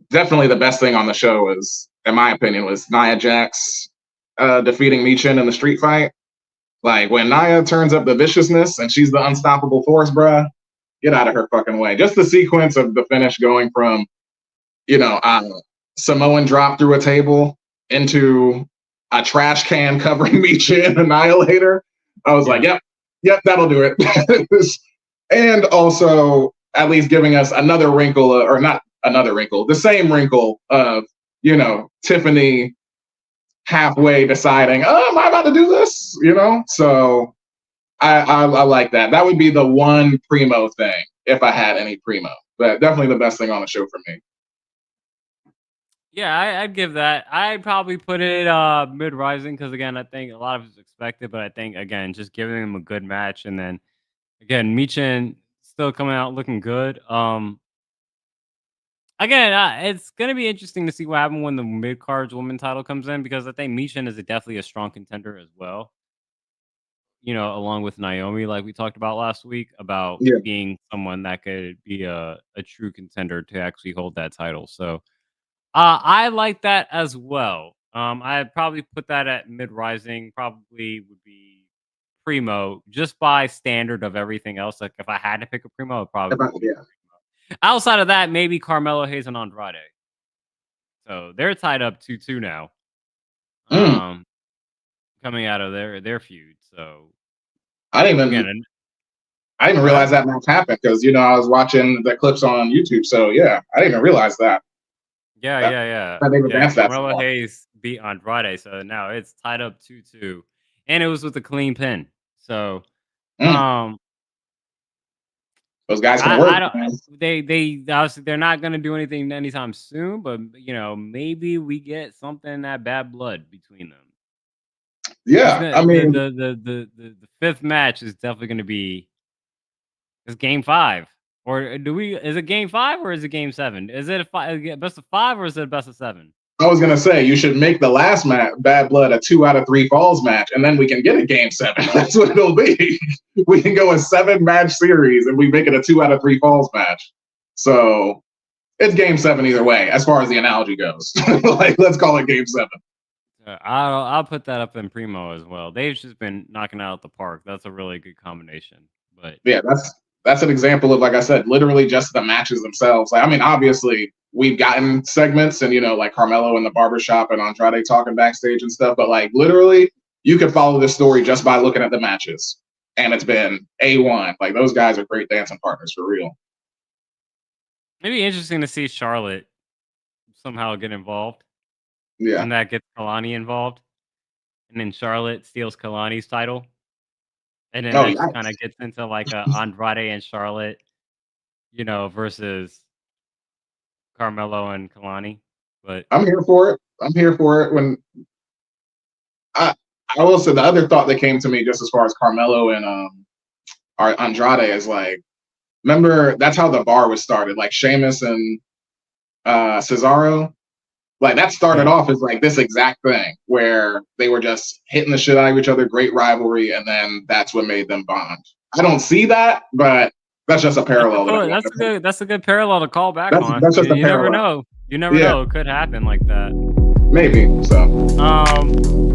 definitely the best thing on the show was, in my opinion, was Nia Jax defeating Michin in the street fight. Like when Nia turns up the viciousness and she's the unstoppable force, bruh, get out of her fucking way. Just the sequence of the finish going from, you know, Samoan drop through a table into a trash can covering Michin Annihilator. I was like, yep, that'll do it. And also at least giving us another wrinkle, or not another wrinkle, the same wrinkle of, you know, Tiffany halfway deciding, oh, am I about to do this? You know, so I like that. That would be the one primo thing if I had any primo. But definitely the best thing on the show for me. Yeah, I'd give that. I'd probably put it mid rising because again, I think a lot of it's expected, but I think again, just giving them a good match, and then again, Michin still coming out looking good. Again, it's gonna be interesting to see what happens when the mid cards woman title comes in because I think Michin is definitely a strong contender as well. You know, along with Naomi, like we talked about last week, about Yeah. being someone that could be a true contender to actually hold that title. So I like that as well. I'd probably put that at mid rising. Probably would be primo, just by standard of everything else. Like if I had to pick a primo, it probably would be Yeah. primo. Outside of that, maybe Carmelo Hayes and Andrade. So they're tied up 2-2 now. Mm. Coming out of their feud. So I didn't even again, realize that match happened because, you know, I was watching the clips on YouTube. So yeah, I didn't even realize that. Yeah. That they advanced that so Carmelo far. Hayes beat Andrade, so now it's tied up 2-2, and it was with a clean pin. So, Those guys can I work. don't. They obviously they're not gonna do anything anytime soon, but you know maybe we get something that bad blood between them. Yeah, I mean, The fifth match is definitely gonna be game 5. Or do we? Is it game 5 or is it game 7? Is it a best of 5 or is it a best of 7? I was gonna say you should make the last match, Bad Blood, a 2 out of 3 falls match, and then we can get a game 7. That's what it'll be. We can go a 7-match series, and we make it a 2 out of 3 falls match. So it's game 7 either way, as far as the analogy goes. Like, let's call it game 7. I'll put that up in primo as well. They've just been knocking out the park. That's a really good combination. But yeah, that's an example of, like I said, literally just the matches themselves. Like, I mean, obviously we've gotten segments and, you know, like Carmelo in the barbershop and Andrade talking backstage and stuff, but like literally you can follow this story just by looking at the matches. And it's been A1. Like those guys are great dancing partners for real. it'd be interesting to see Charlotte somehow get involved. Yeah. And that gets Kalani involved. And then Charlotte steals Kalani's title. And then that just kind of gets into like a Andrade and Charlotte, you know, versus Carmelo and Kalani. But I'm here for it. I'm here for it. When I will say the other thought that came to me just as far as Carmelo and Andrade is like, remember that's how the bar was started, like Sheamus and Cesaro. Like that started off as like this exact thing where they were just hitting the shit out of each other, great rivalry, and then that's what made them bond. I don't see that, but that's just a parallel. That's a good parallel to call back on. That's just you never know. You never know. It could happen like that. Maybe so.